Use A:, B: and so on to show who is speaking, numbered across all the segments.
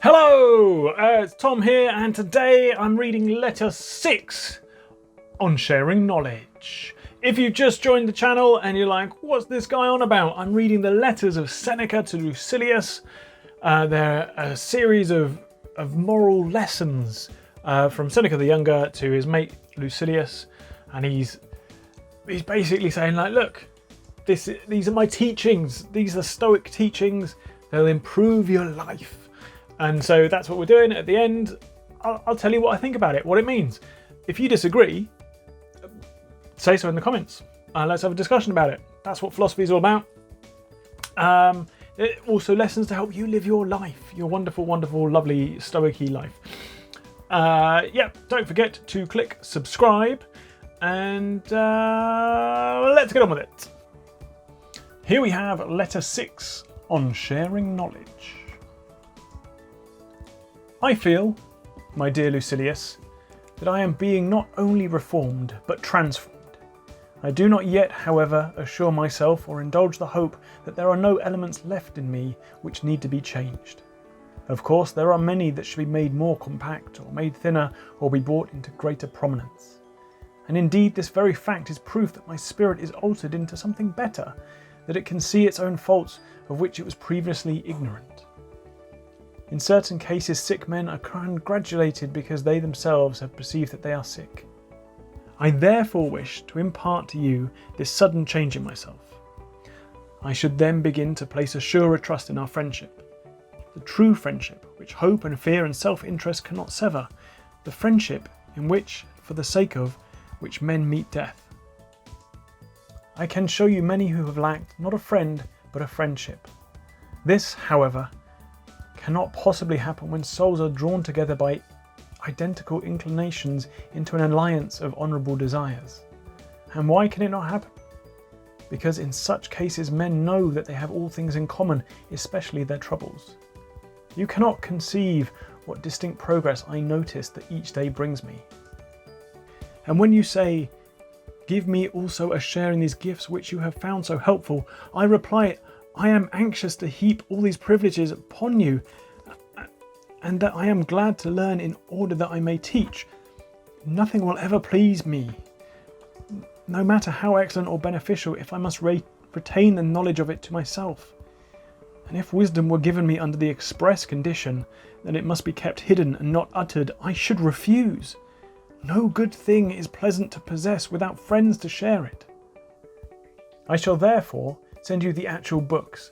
A: Hello, it's Tom here, and today I'm reading letter 6 on sharing knowledge. If you've just joined the channel and you're like, what's this guy on about? I'm reading the letters of Seneca to Lucilius. They're a series of moral lessons from Seneca the Younger to his mate Lucilius, and he's basically saying, like, look, these are my teachings. These are Stoic teachings. They'll improve your life. And so that's what we're doing. At the end, I'll tell you what I think about it, what it means. If you disagree, say so in the comments. Let's have a discussion about it. That's what philosophy is all about. Also lessons to help you live your life, your wonderful, wonderful, lovely, stoic-y life. Don't forget to click subscribe, and let's get on with it. Here we have letter 6 on sharing knowledge. I feel, my dear Lucilius, that I am being not only reformed, but transformed. I do not yet, however, assure myself or indulge the hope that there are no elements left in me which need to be changed. Of course, there are many that should be made more compact, or made thinner, or be brought into greater prominence. And indeed, this very fact is proof that my spirit is altered into something better, that it can see its own faults of which it was previously ignorant. In certain cases, sick men are congratulated because they themselves have perceived that they are sick. I therefore wish to impart to you this sudden change in myself. I should then begin to place a surer trust in our friendship. The true friendship, which hope and fear and self-interest cannot sever. The friendship in which, for the sake of, which men meet death. I can show you many who have lacked not a friend, but a friendship. This, however, cannot possibly happen when souls are drawn together by identical inclinations into an alliance of honourable desires. And why can it not happen? Because in such cases men know that they have all things in common, especially their troubles. You cannot conceive what distinct progress I notice that each day brings me. And when you say, give me also a share in these gifts which you have found so helpful, I reply, I am anxious to heap all these privileges upon you, and that I am glad to learn in order that I may teach. Nothing will ever please me, no matter how excellent or beneficial, if I must retain the knowledge of it to myself. And if wisdom were given me under the express condition that it must be kept hidden and not uttered, I should refuse. No good thing is pleasant to possess without friends to share it. I shall therefore send you the actual books,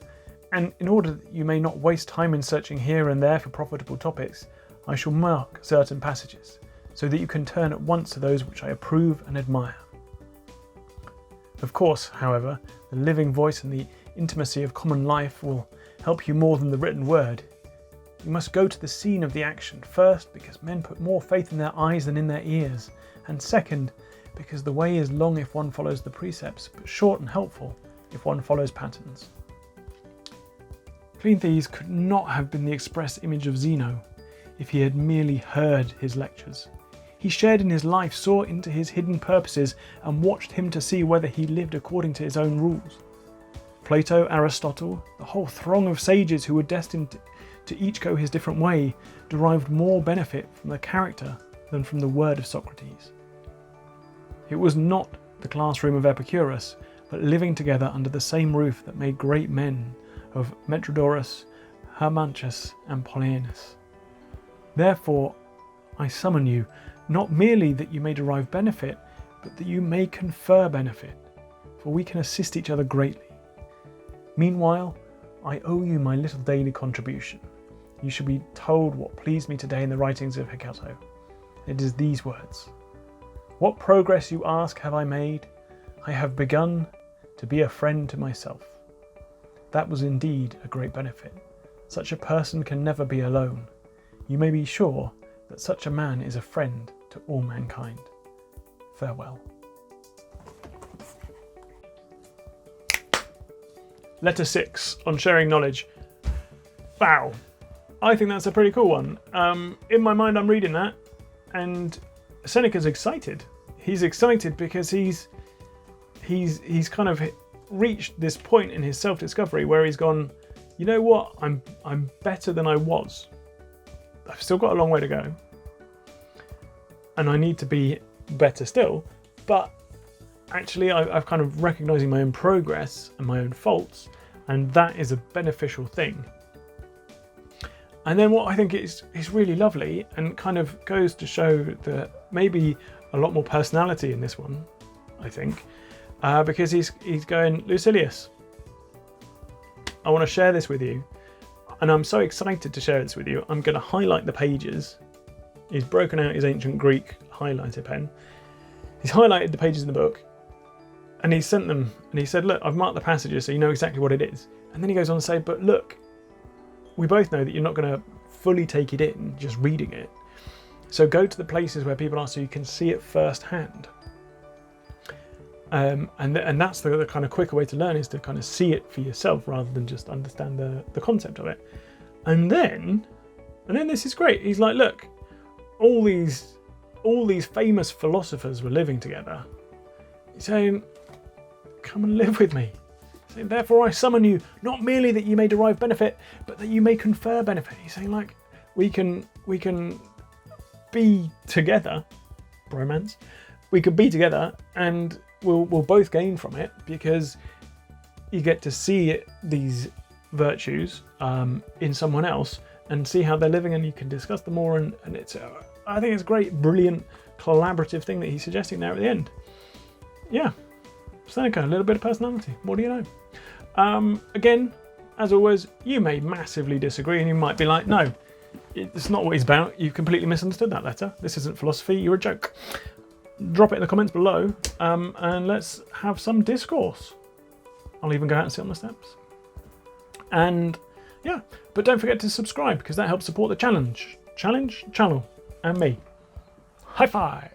A: and in order that you may not waste time in searching here and there for profitable topics, I shall mark certain passages, so that you can turn at once to those which I approve and admire. Of course, however, the living voice and the intimacy of common life will help you more than the written word. You must go to the scene of the action, first because men put more faith in their eyes than in their ears, and second because the way is long if one follows the precepts, but short and helpful if one follows patterns. Cleanthes could not have been the express image of Zeno if he had merely heard his lectures. He shared in his life, saw into his hidden purposes, and watched him to see whether he lived according to his own rules. Plato, Aristotle, the whole throng of sages who were destined to each go his different way, derived more benefit from the character than from the word of Socrates. It was not the classroom of Epicurus, but living together under the same roof that made great men of Metrodorus, Hermanchus, and Polyaenus. Therefore, I summon you, not merely that you may derive benefit, but that you may confer benefit, for we can assist each other greatly. Meanwhile, I owe you my little daily contribution. You should be told what pleased me today in the writings of Hecato. It is these words. What progress, you ask, have I made? I have begun to be a friend to myself. That was indeed a great benefit. Such a person can never be alone. You may be sure that such a man is a friend to all mankind. Farewell. Letter 6 on sharing knowledge. Wow. I think that's a pretty cool one. In my mind, I'm reading that, and Seneca's excited. He's excited because he's kind of reached this point in his self-discovery where he's gone, you know what, I'm better than I was. I've still got a long way to go, and I need to be better still. But actually, I've kind of recognizing my own progress and my own faults, and that is a beneficial thing. And then what I think is really lovely and kind of goes to show that maybe a lot more personality in this one, I think, because he's going, Lucilius, I want to share this with you, and I'm so excited to share this with you. I'm going to highlight the pages. He's broken out his ancient Greek highlighter pen. He's highlighted the pages in the book, and he sent them, and he said, look, I've marked the passages so you know exactly what it is. And then he goes on to say, but look, we both know that you're not going to fully take it in just reading it. So go to the places where people are so you can see it firsthand. And that's the kind of quicker way to learn, is to kind of see it for yourself rather than just understand the concept of it. And then this is great. He's like, look, all these famous philosophers were living together. He's saying, come and live with me. He's saying, therefore I summon you, not merely that you may derive benefit, but that you may confer benefit. He's saying, like, we can be together, bromance. We could be together, and we'll both gain from it, because you get to see these virtues in someone else and see how they're living, and you can discuss them more. And it's I think it's a great, brilliant, collaborative thing that he's suggesting there at the end. Yeah, Seneca, a little bit of personality. What do you know? Again, as always, you may massively disagree, and you might be like, no, it's not what he's about. You've completely misunderstood that letter. This isn't philosophy. You're a joke. Drop it in the comments below, and let's have some discourse. I'll even go out and sit on the steps. And yeah, but don't forget to subscribe, because that helps support the channel and me. High five!